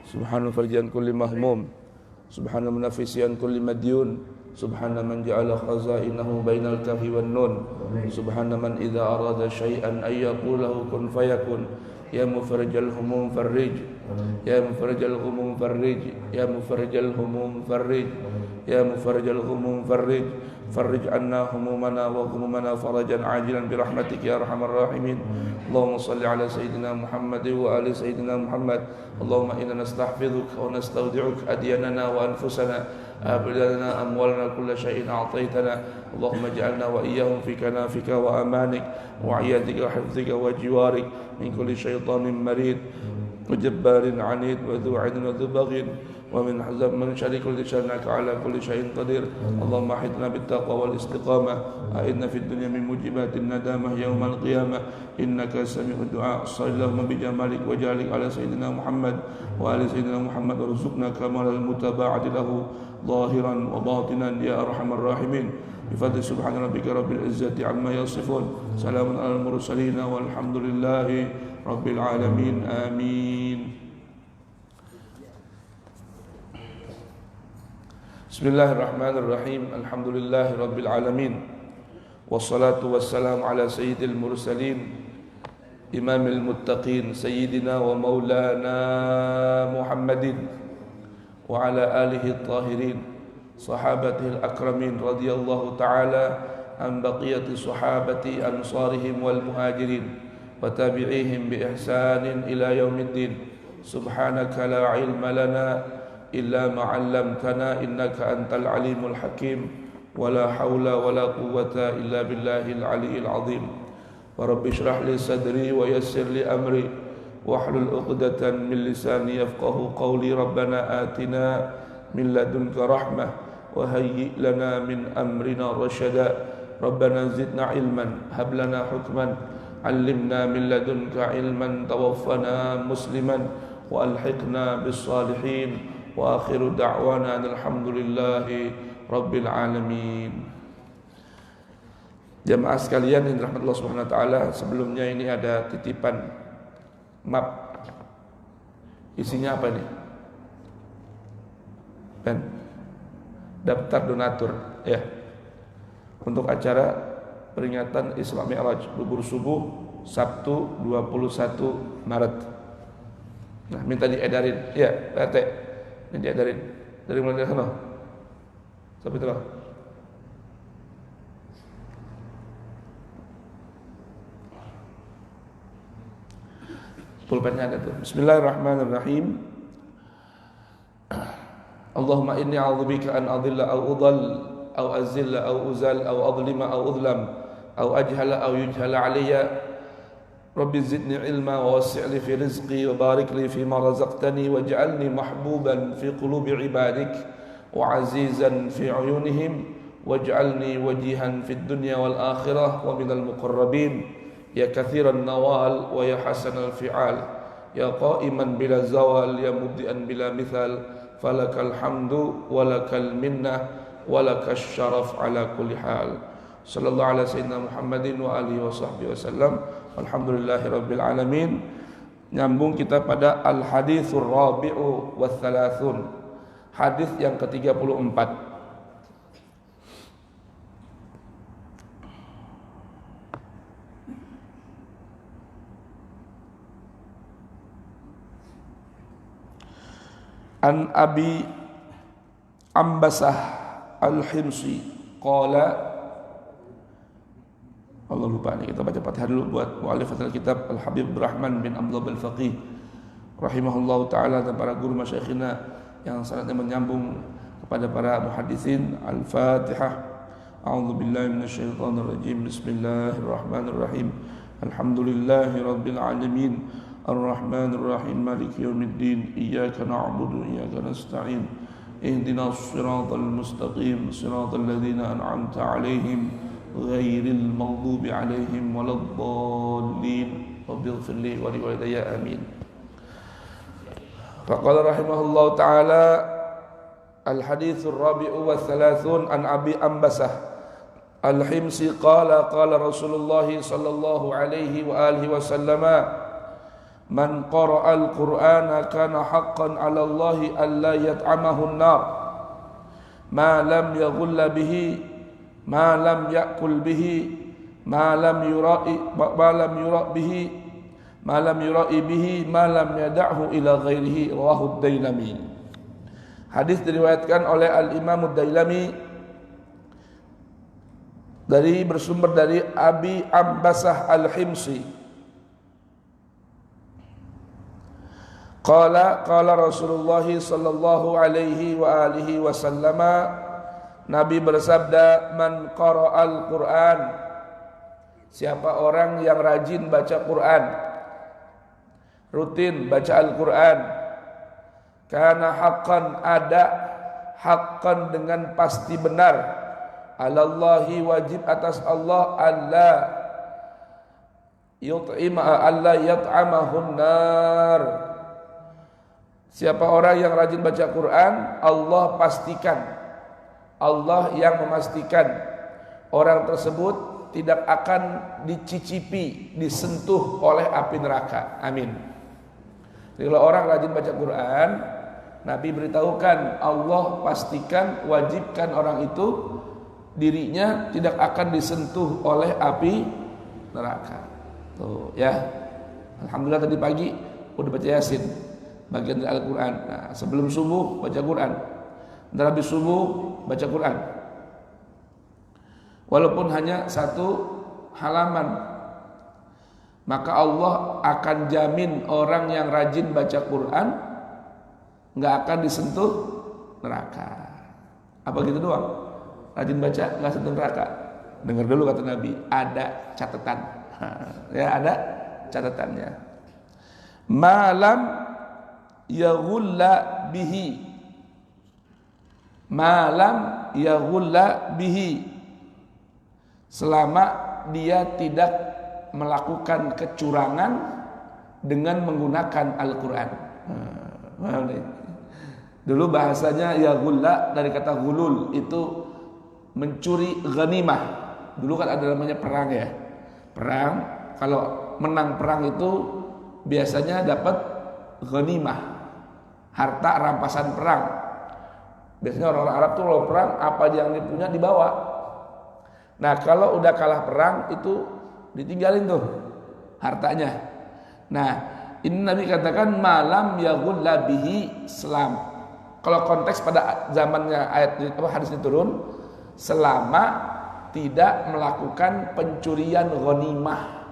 Subhana farjian kulli mahmum, subhana munafisian kulli madyun, subhana man ja'ala khazainahu bainal kafi wan nun, subhana man idza arada syai'an ay yaqulahu kun fayakun, ya mufarrijal humum farrij, ya mufarrijal humum farrij, ya mufarrijal humum farrij, ya mufarrijal humum farrij, farrij anna humumana wa humumana farajan ajilan birahmatik ya arhamar rahimin. Allahumma salli ala sayyidina Muhammad wa ali sayyidina Muhammad. Allahumma inna nastahfizuka wa nastawdi'uka adyanana wa anfusana, abdana amwalana kulla syai'in a'taytana. Allahumma ij'alna wa iyyahum fi kanafika wa amanik wa 'iyatika wa hifzika wa jiwarik min kulli syaitanin marid wa jabbarin 'anid wa dhu'in wa dhubaghin wa min hazab man syari kulli syarnaka ala kulli syai'in qadir. Allahumma ahidna bittaqwa wal istiqamah, a'idna fid dunya min mujibatin nadamah yaumal qiyamah, innaka sami'ud du'a. Sallallahu bi jamalik wa jalik ala sayyidina Muhammad wa ali sayyidina Muhammad, warzuqna kamalal mutaba'ati lahu zahiran wa batinan ya arhamar rahimin. Bifadli subhana rabbika rabbil izzati amma yasifun, salamun alal mursalin walhamdulillahi rabbil alamin. Amin. Bismillahirrahmanirrahim. Alhamdulillahi rabbil alamin. Wassalatu wassalamu ala sayyidil mursalin, imamil muttaqin, sayyidina wa maulana Muhammadin wa ala alihi at-tahirin, sahabatihi al-akramin, radiyallahu ta'ala an baqiyati sahabati ansarihim wal muhajirin wa tabi'ihim bi ihsanin ila yaumiddin. Subhanaka la ilma lana illa ma 'allamtana innaka antal alimul hakim, wala haula wala quwwata illa billahil aliyyil azim. Wa rabbi shrah li sadri wa yassir li amri wahlul 'uqdatan min lisani yafqahu qawli. Rabbana atina min ladunka rahmah wa hayyi' lana min amrina rashada. Rabbana zidna ilman hab lana hukman 'allimna min ladunka ilman tawaffana musliman wa alhiqna bis salihin. Wa akhiru da'wana alhamdulillahi rabbil alamin. Jamaah sekalian yang dirahmati Allah Subhanahu wa taala, sebelumnya ini ada titipan map. Isinya apa nih? Ben, daftar donatur ya. Untuk acara peringatan Isra Mi'raj bubur subuh Sabtu 21 Maret. Nah, minta diedarin ya, PRT. Ini diadarin dari mulai dari sana sampai telah. Pulpennya ada tuh. Bismillahirrahmanirrahim. Allahumma inni a'udzubika an adilla aw udall aw azilla aw uzal aw adlima aw udlam aw ajhala aw yujhala alayya. Rabbi zidni ilma wa wasi' li fi rizqi wa barik li fi ma razaqtani waj'alni mahbuban fi qulubi ibadik wa azizan fi uyunihim waj'alni wajihan fid dunya wal akhirah wa minal muqarrabin ya kathiran nawal wa ya hasanal fi'al ya qa'iman bila zawal ya mubdi'an bila mithal falakal hamdu walakal minnah walakash syaraf ala kulli hal. Sallallahu ala sayyidina Muhammadin wa alihi wa sahbihi wasallam. Alhamdulillahi rabbil alamin. Nyambung kita pada al-hadithur rabi'u wa thalathun, hadis yang ke-34. An Abi Ambasah al-Himsi qala, Allah lupa nih, kita baca Fatihah dulu buat mu'allif kitab Al-Habib Rahman bin Abdullah Al-Faqih rahimahullahu ta'ala dan para guru masyayikhina yang sangatnya menyambung kepada para muhaddisin. Al-Fatihah. A'udzu billahi minasyaitonir rajim. Bismillahirrahmanirrahim. Alhamdulillahi rabbil alamin. Ar-Rahmanir Rahim. Maliki yaumiddin. Iyyaka na'budu wa iyyaka nasta'in. Ihdinas siratal mustaqim. Siratal ladzina an'amta 'alaihim ghairil maghdubi 'alaihim waladdallin. Rabbighfir li wa liwalidayya amin. Faqala rahimahullahu ta'ala al-hadithur rabi'u wa thalathun an Abi Ambasah al-Himsi qala qala Rasulullah sallallahu alaihi wa alihi wa sallama Man qara'al Qur'ana kana haqqan 'ala Allahi alla yat'amahu an-nar ma lam yaghulla bihi ma lam ya'kul bihi ma lam yura'i bihi ma lam yura'i bihi ma lam yad'hu ila ghairihi, rawahu ad-Dailami. Hadis diriwayatkan oleh Al-Imam ad-Dailami bersumber dari Abi Ambasah Al-Himsi. Qala Rasulullah sallallahu alaihi wa alihi wasallam, Nabi bersabda, man qara'al Qur'an, siapa orang yang rajin baca Quran, rutin baca Al-Quran, kana haqqan, ada haqqan dengan pasti benar, alallahi wajib atas Allah, alla yat'amahun nar. Siapa orang yang rajin baca Quran, Allah pastikan, Allah yang memastikan orang tersebut tidak akan dicicipi, disentuh oleh api neraka. Amin. Jadi kalau orang rajin baca Quran, Nabi beritahukan, Allah pastikan, wajibkan orang itu, dirinya tidak akan disentuh oleh api neraka. Tuh ya. Alhamdulillah tadi pagi udah baca Yasin, bagian dari Al-Quran. Nah, sebelum subuh baca Quran, dan habis subuh baca Quran, walaupun hanya 1 halaman, maka Allah akan jamin orang yang rajin baca Quran nggak akan disentuh neraka. Apa gitu doang? Rajin baca nggak sentuh neraka? Dengar dulu kata Nabi, ada catatan. Ya, ada catatannya. Malam yaghulla bihi, malam yaghulla bihi, selama dia tidak melakukan kecurangan dengan menggunakan Al-Quran. Dulu bahasanya yaghulla dari kata ghulul, itu mencuri ghanimah. Dulu kan ada namanya perang ya. Perang, kalau menang perang itu biasanya dapat ghanimah, harta rampasan perang. Biasanya orang Arab tuh kalau perang apa yang dipunya dibawa. Nah kalau udah kalah perang itu ditinggalin tuh hartanya. Nah ini Nabi katakan malam yaghulla bihi, selam. Kalau konteks pada zamannya ayat hadis ini turun, selama tidak melakukan pencurian ghanimah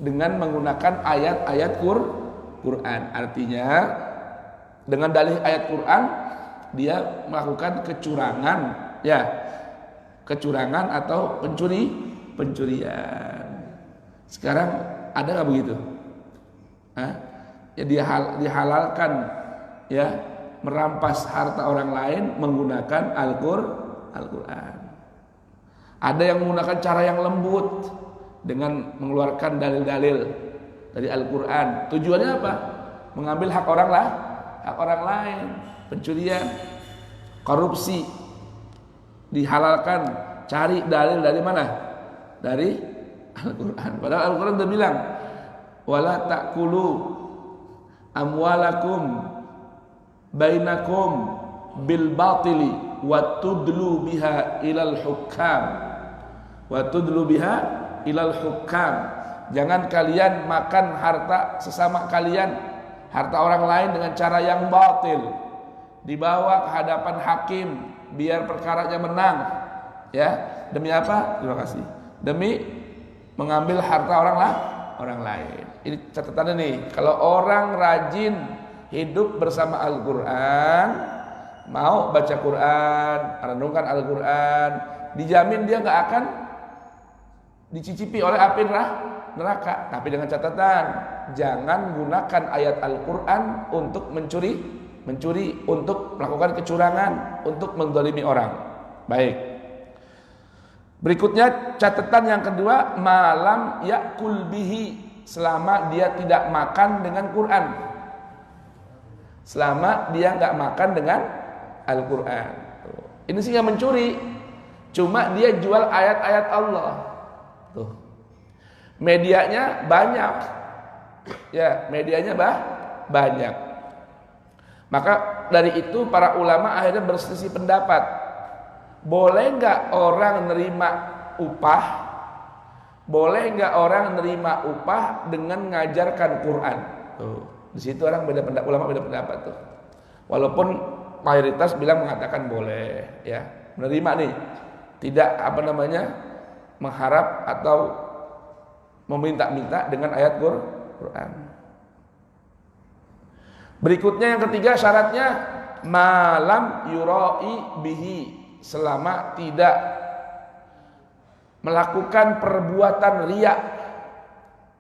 dengan menggunakan ayat-ayat Quran. Artinya dengan dalih ayat Quran dia melakukan kecurangan, ya, kecurangan atau pencurian. Sekarang ada nggak begitu? Ya dihalalkan, ya, merampas harta orang lain menggunakan Al-Quran. Ada yang menggunakan cara yang lembut dengan mengeluarkan dalil-dalil dari Al-Quran. Tujuannya apa? Mengambil hak orang lain, pencurian, korupsi. Dihalalkan, cari dalil dari mana? Dari Al-Quran. Padahal Al-Quran sudah bilang, wala ta'kulu amwalakum bainakum bil batili wa tudlu biha ilal hukam, wa tudlu biha ilal hukam. Jangan kalian makan harta sesama kalian, harta orang lain dengan cara yang batil, dibawa ke hadapan hakim biar perkaranya menang. Ya, demi apa? Terima kasih. Demi mengambil harta orang lain. Ini catatannya nih, kalau orang rajin hidup bersama Al-Quran, mau baca Quran, renungkan Al-Quran, dijamin dia nggak akan dicicipi oleh api neraka. Tapi dengan catatan, jangan gunakan ayat Al-Quran untuk mencuri, untuk melakukan kecurangan, untuk menzalimi orang. Baik. Berikutnya catatan yang kedua, malam yakul bihi, selama dia tidak makan dengan Quran, selama dia nggak makan dengan Al-Quran. Ini sih nggak mencuri, cuma dia jual ayat-ayat Allah. Tuh, medianya banyak, Ya, medianya banyak. Maka dari itu para ulama akhirnya berselisih pendapat. Boleh enggak orang nerima upah? Boleh enggak orang nerima upah dengan mengajarkan Quran? Tuh, di situ orang beda pendapat, ulama beda pendapat tuh. Walaupun mayoritas bilang mengatakan boleh, ya. Menerima nih. Tidak mengharap atau meminta-minta dengan ayat Quran. Berikutnya yang ketiga syaratnya malam yurai bihi, selama tidak melakukan perbuatan riya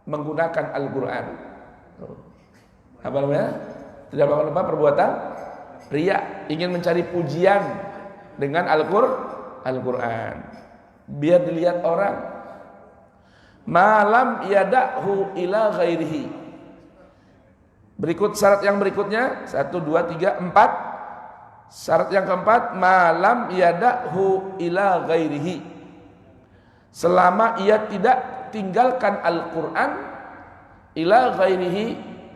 menggunakan Al-Quran. Apa namanya? Tidak melakukan perbuatan riya, ingin mencari pujian dengan Al-Quran biar dilihat orang. Malam yada'hu ila ghairihi. Berikut syarat yang berikutnya 1, 2, 3, 4. Syarat yang keempat, malam yada'hu ila ghairihi, selama ia tidak tinggalkan Al-Quran, ila ghairihi,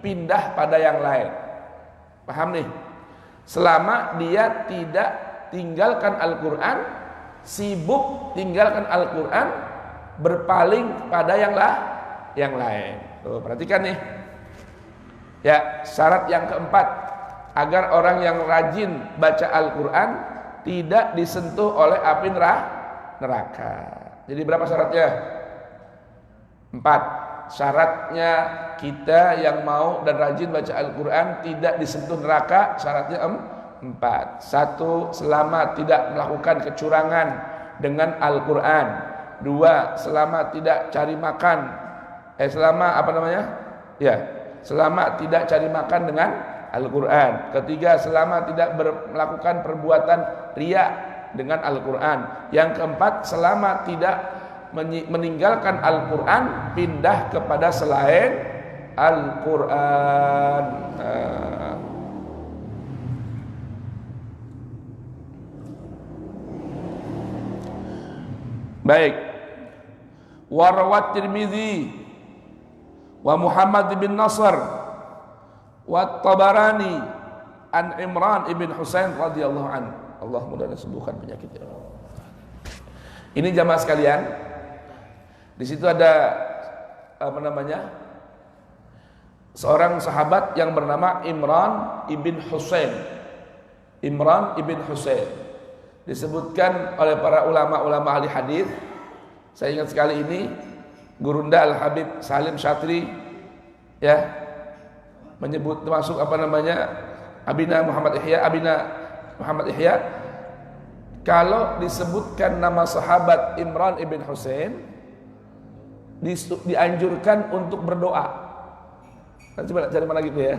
pindah pada yang lain. Paham nih? Selama dia tidak tinggalkan Al-Quran, sibuk tinggalkan Al-Quran, berpaling pada yang lain. Tuh, perhatikan nih. Ya, syarat yang keempat, agar orang yang rajin baca Al-Quran tidak disentuh oleh api neraka. Jadi berapa syaratnya? 4. Syaratnya kita yang mau dan rajin baca Al-Quran tidak disentuh neraka, syaratnya 4. 1. Selama tidak melakukan kecurangan dengan Al-Quran. 2. Selama tidak cari makan. Selama tidak cari makan dengan Al-Quran. Ketiga, selama tidak melakukan perbuatan riya dengan Al-Quran. Yang keempat, selama tidak meninggalkan Al-Quran, pindah kepada selain Al-Quran. Baik. Warawat Tirmidzi wa Muhammad bin Nasr wa Tabarani an Imran ibn Husain radhiyallahu an. Allah mudah-mudahan sembuhkan penyakitnya. Ini jamaah sekalian, di situ ada seorang sahabat yang bernama Imran ibn Husain. Imran ibn Husain disebutkan oleh para ulama-ulama ahli hadis. Saya ingat sekali ini Gurunda Al-Habib Salim Syatri ya menyebut termasuk Abina Muhammad Ihya. Kalau disebutkan nama sahabat Imran ibn Husain, dianjurkan untuk berdoa. Nanti cari mana gitu ya.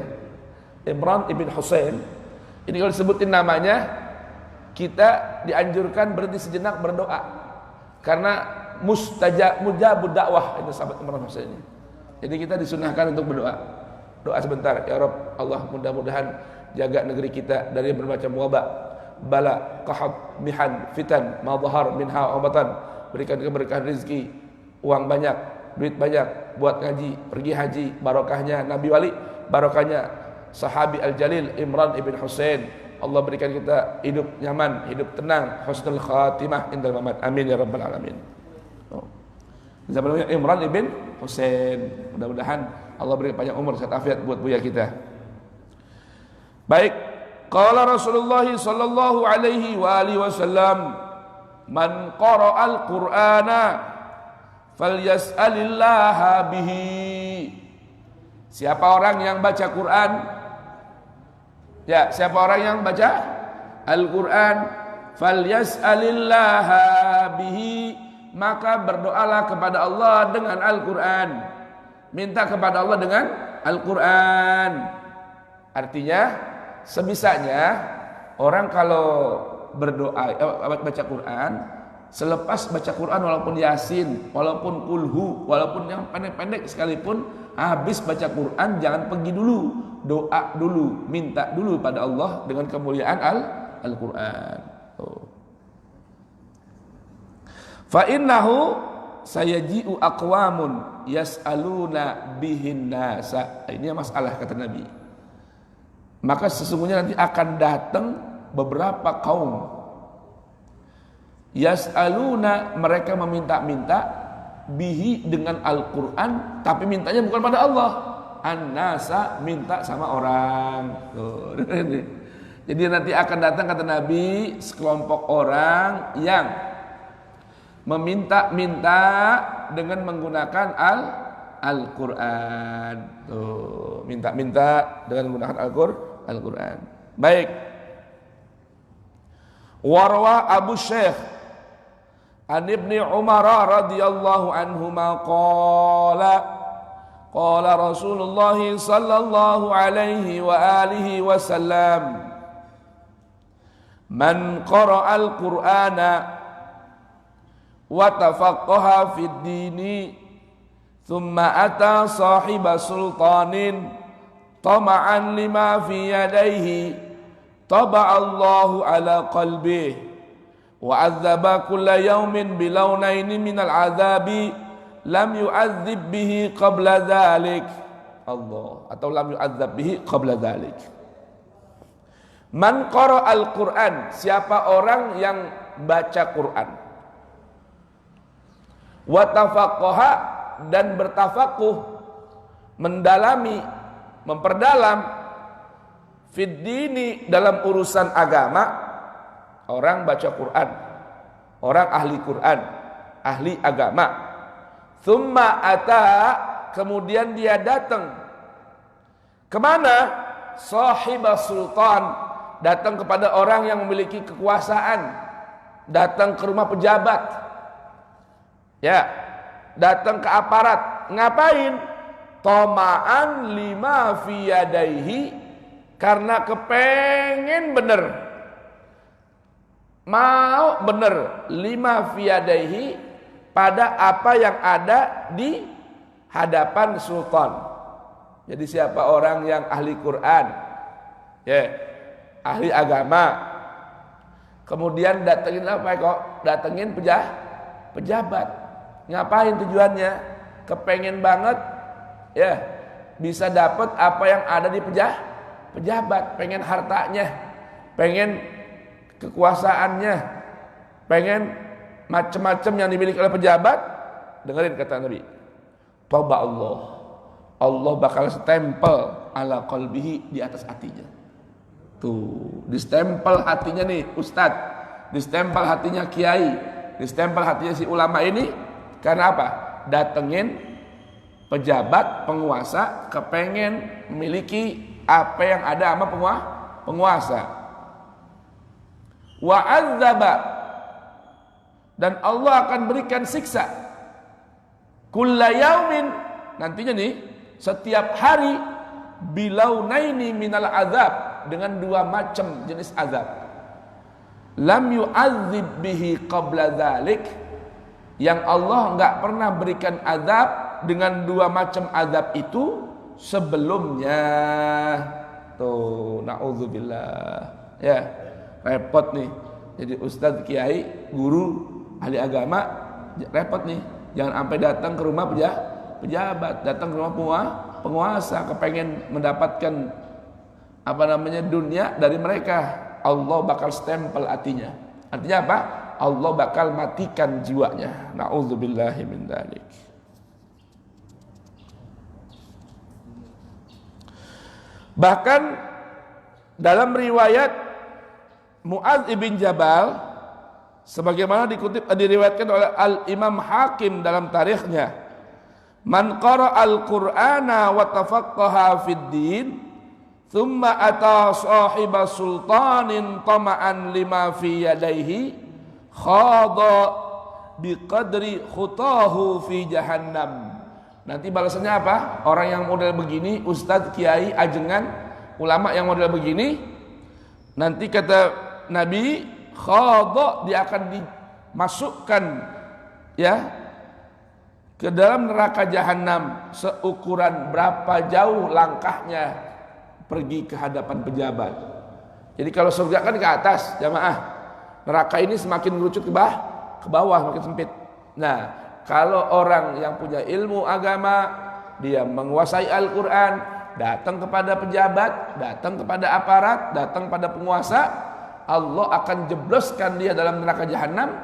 Imran ibn Husain. Ini kalau disebutin namanya, kita dianjurkan berhenti sejenak berdoa. Karena mujabud dakwah itu sahabat Imran Husain ini. Jadi kita disunahkan untuk berdoa. Doa sebentar, ya Rabb, Allah mudah-mudahan jaga negeri kita dari bermacam wabak, bala, qahab, mihan, fitan, ma dhahar minha wa batan. Berikan keberkahan rezeki, uang banyak, duit banyak, buat ngaji, pergi haji, barokahnya Nabi wali, barokahnya sahabi al-jalil Imran ibn Husain. Allah berikan kita hidup nyaman, hidup tenang, husnul khatimah indal mamat. Amin ya rabbal alamin. Zamannya Imran ibn Husain. Mudah-mudahan Allah beri panjang umur sehat afiat buat buya kita. Baik, qala Rasulullah sallallahu alaihi wa alihi wasallam, man qara'al Qur'ana falyas'alillaha bihi. Siapa orang yang baca Quran? Ya, siapa orang yang baca Al-Quran, falyas'alillaha bihi, maka berdoalah kepada Allah dengan Al-Quran. Minta kepada Allah dengan Al-Quran. Artinya sebisanya orang kalau berdoa baca Quran, selepas baca Quran walaupun Yasin, walaupun Kulhu, walaupun yang pendek-pendek sekalipun, habis baca Quran jangan pergi dulu, doa dulu, minta dulu pada Allah dengan kemuliaan Al-Quran. Fa innahu sayaji'u aqwamun yas'aluna bihin nasa. Ini masalah kata Nabi. Maka sesungguhnya nanti akan datang beberapa kaum yas'aluna, mereka meminta-minta bihi dengan Al-Quran, tapi mintanya bukan pada Allah. An-nasa, minta sama orang. Tuh. Jadi nanti akan datang kata Nabi sekelompok orang yang meminta-minta dengan menggunakan Al-Quran. Tuh, minta-minta dengan menggunakan Al-Quran. Baik. Warwa Abu Syekh an Ibni Umar radhiyallahu anhuma qala Rasulullah sallallahu alaihi wa alihi wasallam, man qara'a al-Qur'ana wa tafaqqaha fid dini thumma ata sahiba sultanin tama'an lima fi yadayhi taba'allahu ala qalbih wa 'adzaba kulla yawmin bilawnaini minal 'adzabi lam yu'adzib bihi qabla dzalik. Allah, atau lam yu'adzab bihi qabla dzalik. Man qara'al Qur'an, siapa orang yang baca Quran, wa tafaqqaha, dan bertafakuh, mendalami, memperdalam, fid dini, dalam urusan agama. Orang baca Quran, orang ahli Quran, ahli agama. Thumma ata, kemudian dia datang kemana? Sahibah sultan, datang kepada orang yang memiliki kekuasaan, datang ke rumah pejabat, ya, datang ke aparat. Ngapain? Toma'an lima fi yadaihi, karena kepengen bener, mau bener, lima fi yadaihi, pada apa yang ada di hadapan sultan. Jadi siapa orang yang ahli Quran, ya, ahli agama, kemudian datengin apa kok? Datengin pejabat. Ngapain tujuannya? Kepengen banget, ya, bisa dapat apa yang ada di pejabat, pengen hartanya, pengen kekuasaannya, pengen macam-macam yang dimiliki oleh pejabat. Dengerin kata Nabi, toba Allah bakal stempel ala qalbihi, di atas hatinya. Tuh, distempel hatinya nih ustadz, distempel hatinya kiai, distempel hatinya si ulama ini. Karena apa? Datengin pejabat, penguasa, kepengen memiliki apa yang ada sama penguasa. Wa adzaba, dan Allah akan berikan siksa, kulla yaumin, nantinya nih, setiap hari, bilaunaini minal azab, dengan dua macam jenis azab. Lam yu'adzib bihi qabla dzalik, yang Allah enggak pernah berikan azab dengan dua macam azab itu sebelumnya. Tuh, naudzubillah. Ya, repot nih. Jadi ustadz, kiai, guru, ahli agama, repot nih. Jangan sampai datang ke rumah pejabat, datang ke rumah penguasa, kepengen mendapatkan dunia dari mereka. Allah bakal stempel hatinya. Artinya apa? Allah bakal matikan jiwanya. Na'udzubillahi min dzalik. Bahkan dalam riwayat Mu'adz ibn Jabal, sebagaimana diriwayatkan oleh Al-Imam Hakim dalam tarikhnya, man qara'al Qur'ana wa tafaqqaha fid din thumma ata sahiba sultanin tama'an lima fi yadayhi khada biqadri khutahu fi jahannam. Nanti balasannya apa? Orang yang model begini, ustadz, kiai, ajengan, ulama yang model begini, nanti kata Nabi, khada, dia akan dimasukkan, ya, ke dalam neraka jahanam seukuran berapa jauh langkahnya pergi ke hadapan pejabat. Jadi kalau surga kan ke atas, jamaah. Neraka ini semakin merucut ke bawah, semakin sempit. Nah, kalau orang yang punya ilmu agama, dia menguasai Al-Quran, datang kepada pejabat, datang kepada aparat, datang pada penguasa, Allah akan jebloskan dia dalam neraka jahanam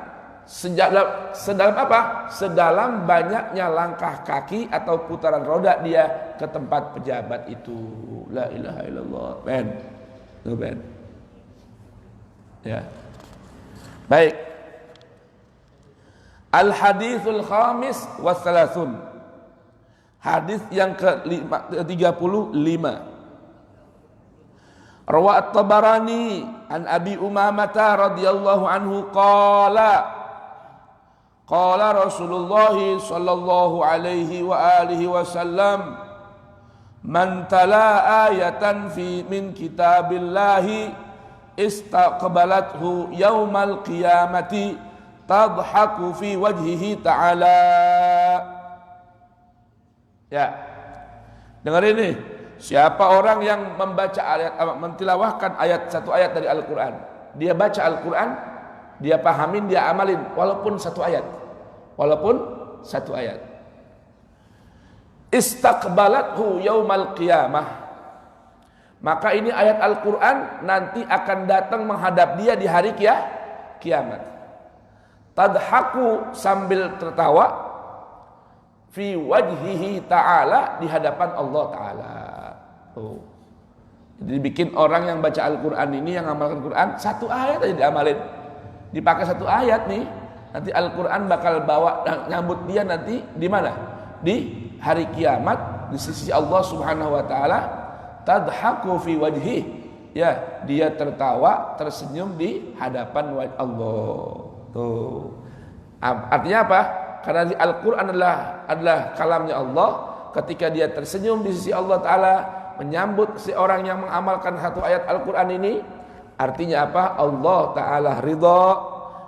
sedalam apa? Sedalam banyaknya langkah kaki atau putaran roda dia ke tempat pejabat itu. La ilaha illallah. Ben. Ya. Baik. Al-hadithul khamis wa thalathun. Hadis yang ke-35. Rawa At-Tabarani an Abi Umamah radhiyallahu anhu qala Rasulullah sallallahu alaihi wa alihi wasallam man tala ayatan fi min kitabillahi istaqbalathu yaumal qiyamati tadhaku fi wajhihi ta'ala. Ya, dengar ini. Siapa orang yang membaca ayat, mentilawahkan satu ayat dari Al-Quran, dia baca Al-Quran, dia pahamin, dia amalin, walaupun satu ayat, istaqbalathu yaumal qiyamah, maka ini ayat Al-Quran nanti akan datang menghadap dia di hari kiamat. Tadhaku, sambil tertawa, fi wajhihi ta'ala, di hadapan Allah Ta'ala. Tuh. Jadi bikin orang yang baca Al-Quran ini, yang amalkan Quran, satu ayat aja diamalin, dipakai satu ayat nih, nanti Al-Quran bakal bawa nyambut dia nanti di mana? Di hari kiamat di sisi Allah Subhanahu wa taala. Tadhaku fi wajhi, ya, dia tertawa, tersenyum di hadapan Allah. Tuh. Artinya apa? Karena Al-Quran adalah kalamnya Allah. Ketika dia tersenyum di sisi Allah Ta'ala, menyambut seorang yang mengamalkan satu ayat Al-Quran ini, artinya apa? Allah Ta'ala ridha,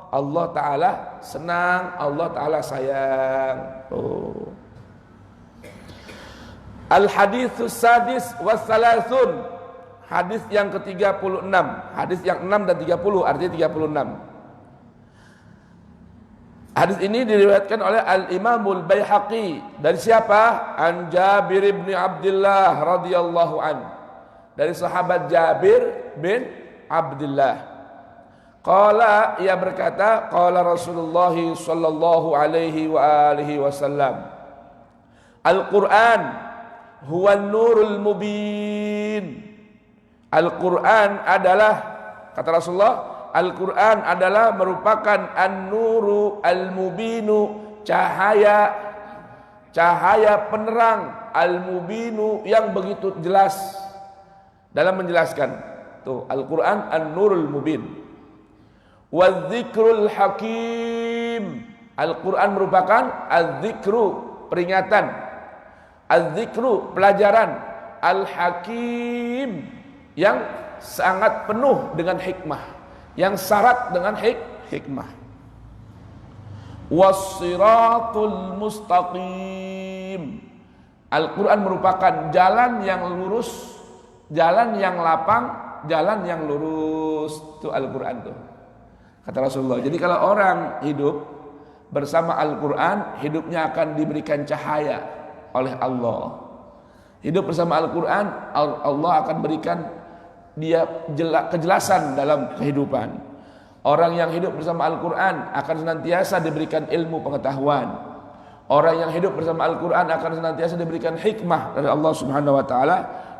Allah Ta'ala senang, Allah Ta'ala sayang. Al-haditsus sadis was salasun. Hadis yang ke-36. Hadis yang 6 dan 30, artinya 36. Hadis ini diriwayatkan oleh Al-Imamul Baihaqi. Dari siapa? An Jabir bin Abdullah radhiyallahu an. Dari sahabat Jabir bin Abdullah. Qala, ia berkata, qala Rasulullah sallallahu alaihi wa alihi wasallam, Al-Quran huwa nurul mubin. Al-Quran adalah, kata Rasulullah, Al-Quran adalah merupakan an-nuru al-mubinu, cahaya penerang, al-mubinu yang begitu jelas dalam menjelaskan. Tuh, Al-Quran an-nurul mubin. Wadh-dzikrul hakim. Al-Quran merupakan az-zikru, peringatan, az-zikru, pelajaran, al-hakim, yang sangat penuh dengan hikmah, yang syarat dengan hikmah. Was-siratul mustaqim. Al-Quran merupakan jalan yang lurus, jalan yang lapang, jalan yang lurus. Itu Al-Quran tuh, kata Rasulullah. Jadi kalau orang hidup bersama Al-Quran, hidupnya akan diberikan cahaya oleh Allah. Hidup bersama Al-Quran, Allah akan berikan dia kejelasan dalam kehidupan. Orang yang hidup bersama Al-Quran akan senantiasa diberikan ilmu pengetahuan. Orang yang hidup bersama Al-Quran akan senantiasa diberikan hikmah dari Allah Subhanahu wa taala.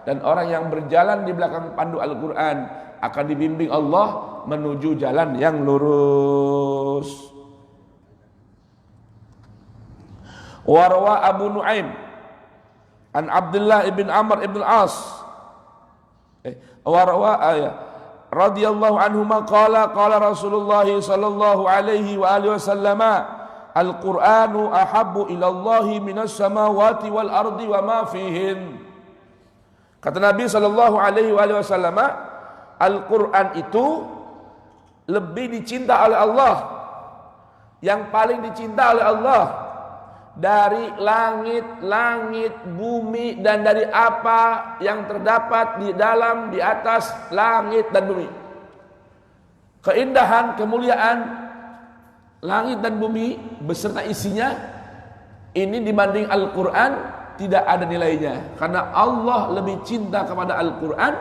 Dan orang yang berjalan di belakang pandu Al-Quran akan dibimbing Allah menuju jalan yang lurus. Warwa Abu Nuaim an Abdullah ibn Amr ibn al-As warwa radhiyallahu anhuma qala Rasulullah sallallahu alaihi wa alihi wasallam, Al-Qur'anu ahabbu ila Allah minas samawati wal ardi wa ma fihin. Kata Nabi sallallahu alaihi wa alihi wasallam, Al-Qur'an itu lebih dicinta oleh Allah, yang paling dicinta oleh Allah dari langit, bumi, dan dari apa yang terdapat di dalam, di atas langit dan bumi. Keindahan, kemuliaan langit dan bumi beserta isinya Ini dibanding Al-Quran tidak ada nilainya, karena Allah lebih cinta kepada Al-Quran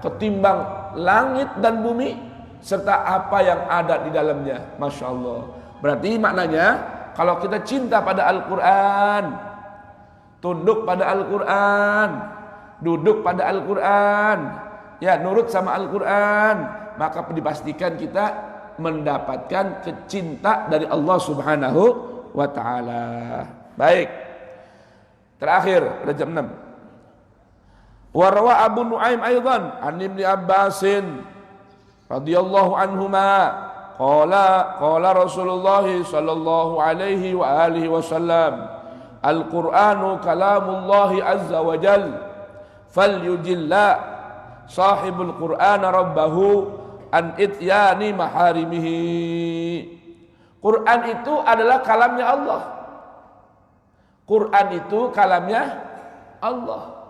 ketimbang langit dan bumi serta apa yang ada di dalamnya. Masya Allah. Berarti maknanya kalau kita cinta pada Al-Quran, tunduk pada Al-Quran, duduk pada Al-Quran, ya nurut sama Al-Quran, maka dipastikan kita mendapatkan kecinta dari Allah Subhanahu wa ta'ala. Baik, terakhir pada jam 6. Wa rawa Abu Nuaim aidan an Ibnu Abbasin radhiyallahu anhuma qala Rasulullah sallallahu alaihi wa alihi wasallam Al-Qur'anu kalamullah azza wa jal falyujilla sahibul Qur'ana rabbahu an ityani maharimihi. Quran itu adalah kalamnya Allah. Quran itu kalamnya Allah.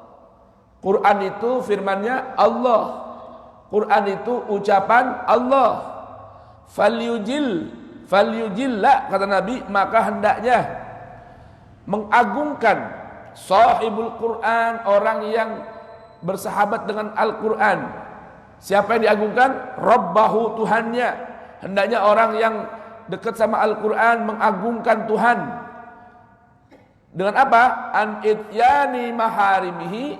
Quran itu firmannya Allah. Quran itu ucapan Allah. Falyujilla kata Nabi, maka hendaknya mengagungkan sahibul Quran, orang yang bersahabat dengan Al-Quran. Siapa yang diagungkan? Rabbahu, Tuhannya. Hendaknya orang yang dekat sama Al-Quran mengagungkan Tuhan. Dengan apa? An ityani maharimihi,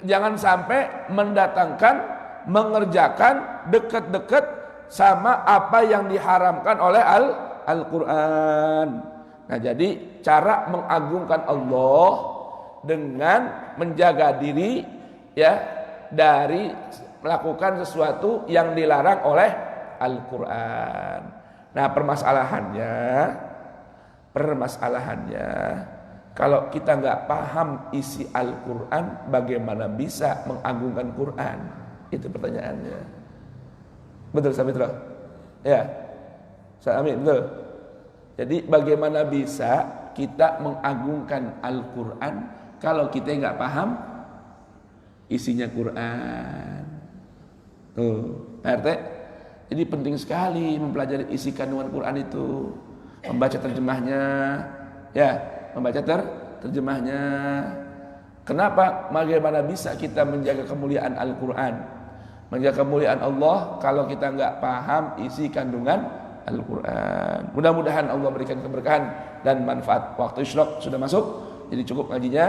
jangan sampai mendatangkan, mengerjakan dekat-dekat sama apa yang diharamkan oleh Al-Quran. Nah, jadi cara mengagungkan Allah dengan menjaga diri ya dari melakukan sesuatu yang dilarang oleh Al-Quran. Nah, permasalahannya kalau kita nggak paham isi Al-Quran, bagaimana bisa mengagungkan Quran? Itu pertanyaannya. Betul, Sabitra? Ya, amin, betul. Jadi bagaimana bisa kita mengagungkan Al-Quran kalau kita nggak paham isinya Quran? Tuh, Pak RT. Jadi penting sekali mempelajari isi kandungan Quran itu, membaca terjemahnya, ya, membaca terjemahnya. Kenapa? Bagaimana bisa kita menjaga kemuliaan Al-Quran, menjaga kemuliaan Allah kalau kita nggak paham isi kandungan Al-Quran? Mudah-mudahan Allah berikan keberkahan dan manfaat. Waktu isyraq sudah masuk, jadi cukup ngajinya.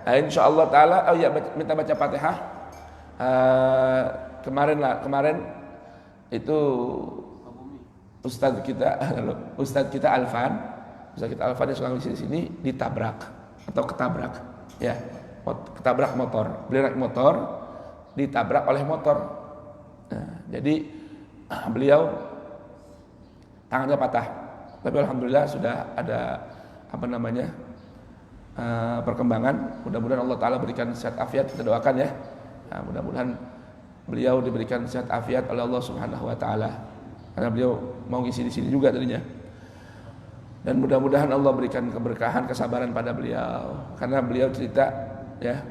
Nah, insyaallah taala, oh ya, minta baca Fatihah. Kemarin itu Ustadz kita Alfan yang suka di sini ditabrak atau ketabrak, ya, ketabrak motor. Beliau naik motor, ditabrak oleh motor. Nah, jadi beliau tangannya patah, tapi alhamdulillah sudah ada perkembangan. Mudah-mudahan Allah Taala berikan sehat afiat, kita doakan ya. Nah, mudah-mudahan beliau diberikan sehat afiat oleh Allah Subhanahu wa taala. Karena beliau mau ngisi di sini juga tadinya. Dan mudah-mudahan Allah berikan keberkahan, kesabaran pada beliau. Karena beliau cerita ya,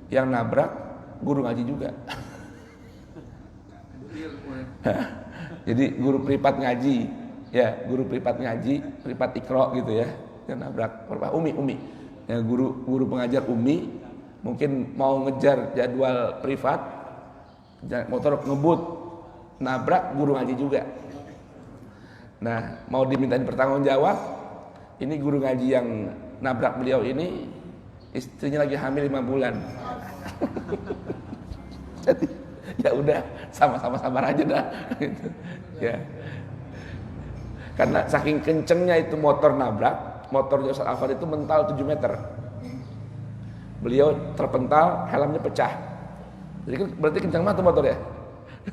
yang nabrak guru ngaji juga. Jadi guru privat ngaji, ya, guru privat ngaji, privat Iqra gitu ya. Yang nabrak Umi. Ya, guru pengajar Umi mungkin mau ngejar jadwal privat, motor ngebut, nabrak guru ngaji juga. Nah, mau dimintain pertanggung jawab. Ini guru ngaji yang nabrak beliau ini, istrinya lagi hamil 5 bulan. Jadi ya udah, sama-sama sabar aja dah. Gitu. Ya. Karena saking kencengnya itu motor nabrak, motornya Ustaz Afan itu mental 7 meter. Beliau terpental, helmnya pecah. Jadi kan berarti kencang banget motor ya.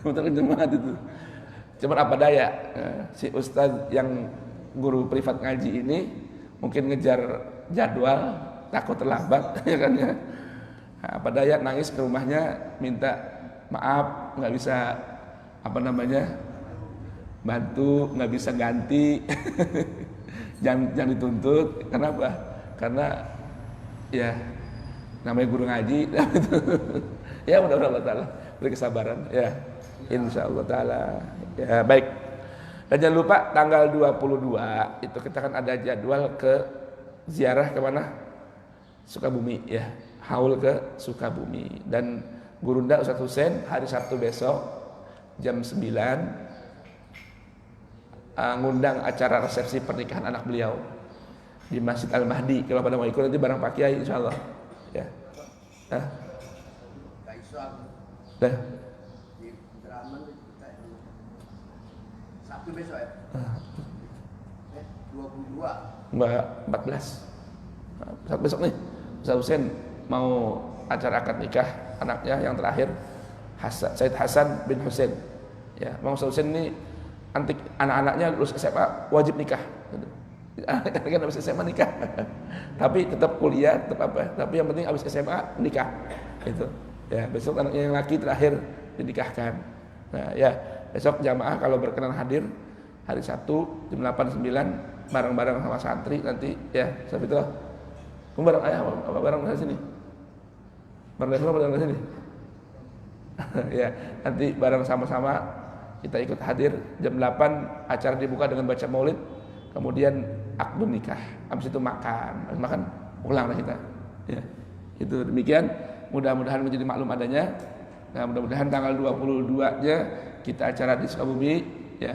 Motor kencang banget itu. Cuman apa daya, si Ustaz yang guru privat ngaji ini mungkin ngejar jadwal, takut terlambat, ya kan ya. Nah, apa daya, nangis ke rumahnya minta maaf, nggak bisa bantu, nggak bisa ganti. jangan dituntut. Kenapa? Karena ya namanya guru ngaji. Ya, mudah-mudahan Allah Taala beri kesabaran ya, insyaallah taala. Ya, baik. Dan jangan lupa tanggal 22 itu kita kan ada jadwal ke ziarah ke mana? Sukabumi ya, haul ke Sukabumi. Dan Gurunda Ustadz Husain hari Sabtu besok jam 9 ngundang acara resepsi pernikahan anak beliau di Masjid Al-Mahdi. Kalau pada mau ikut nanti bareng Pak Kiai insyaallah ya. Dah. Sabtu besok ya? 22. Mbak 14. Sabtu besok nih. Ustaz Husain mau acara akad nikah anaknya yang terakhir Said Hasan bin Husain. Ya, mau Ustaz Husain ini antik anak-anaknya lulus SMA wajib nikah gitu. Kan habis SMA nikah. Tapi tetap kuliah, tetap apa? Tapi yang penting habis SMA nikah. Gitu. Ya, besok anaknya yang laki terakhir dinikahkan. Nah, ya, besok jamaah kalau berkenan hadir hari Sabtu jam 8-9 bareng-bareng sama santri nanti ya, sampai itu. Kamu bareng ayah apa bareng dari sini? Bareng dari mana bareng dari sini? Ya, nanti bareng sama-sama kita ikut hadir jam 8 acara dibuka dengan baca maulid, kemudian akad nikah. Habis itu makan pulang lah kita. Ya. Itu demikian, mudah-mudahan menjadi maklum adanya. Nah, mudah-mudahan tanggal 22-nya kita acara di Sukabumi ya.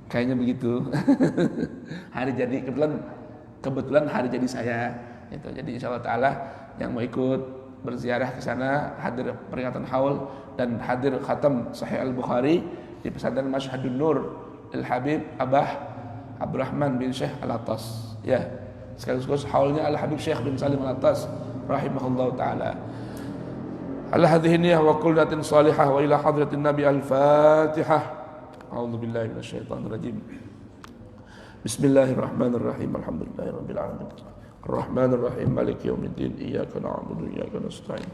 Kayaknya begitu. Hari jadi kebetulan hari jadi saya itu. Jadi insyaallah taala yang mau ikut berziarah ke sana, hadir peringatan haul dan hadir khatam Sahih Al-Bukhari di pesantren Mashhadun Nur Al-Habib Abah Abdurrahman bin Syekh Al-Attas. Ya, sekaligus haulnya Al-Habib Syekh bin Salim Al-Attas rahimahullahu taala. Ala hadhihi niyyah wa qullatin salihah wa ila hadratin Nabi Al-Fatihah. A'udzu billahi minasyaitonir rajim. Bismillahirrahmanirrahim. Alhamdulillahirabbil alamin. Arrahmanir rahim. Maliki yaumiddin. Iyyaka na'budu wa iyyaka nasta'in.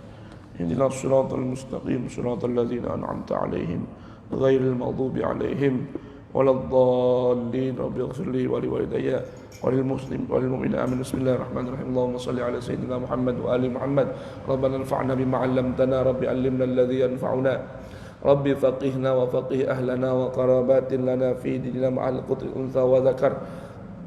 Ihdinas siratal mustaqim. Siratal ladzina an'amta 'alaihim ghairil maghdubi 'alaihim waladdallin. Rabbighfir li wa liwalidayya wa lil muslimin wa lil mu'minina. Amin. Bismillahirrahmanirrahim. Allahumma shalli 'ala sayyidina Muhammad wa ali Muhammad. Rabbana anfa'na bima 'allamtana. Rabbi 'allimna alladhi yanfa'una. Rabbi faqihna wa faqih ahlana wa qarabatin lana fi dinina ma'al qutri untha wa zakar.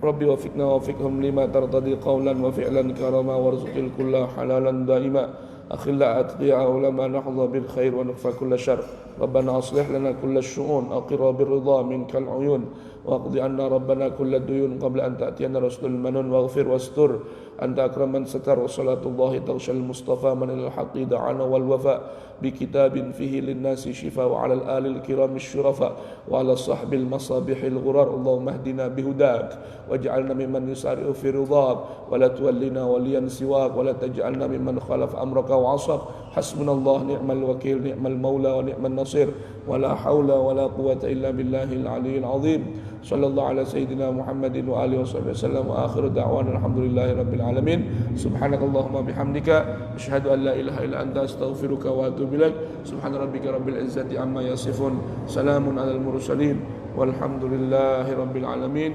Rabbi wafiqna wa wafiqhum lima tartadi qawlan wa fi'lan karama warzuqil kulla halalan daima. Akhilla atqiya ulama nahdha bil khair wa nufa kulla syar. Rabbana aslih lana kulla syu'un aqira bir ridha minkal uyun wa qdi anna rabbana kulla duyun qabla an ta'tiyana rasulul manun waghfir wastur anta akraman satar wa salatullahi tawshal mustafa man ilal haqqi da'ana wal wafa بكتاب فيه للناس شفاء وعلى الآل الكرام الشرفاء وعلى الصحب المصابيح الغرار اللهم اهدنا بهداك واجعلنا ممن يسارع في رضاك ولا تولنا وليا سواك ولا تجعلنا ممن خالف أمرك وعصاك حسبنا الله نعم الوكيل نعم المولى ونعم النصير ولا حول ولا قوة إلا بالله العلي العظيم صلى الله على سيدنا محمد وآله وصحبه وسلم وآخر دعوانا الحمد لله رب العالمين سبحانك اللهم بحمدك أشهد أن لا إله إلا أنت أستغفرك وأتوب إليك سبحان ربك رب العزة عما يصفون سلام على المرسلين والحمد لله رب العالمين.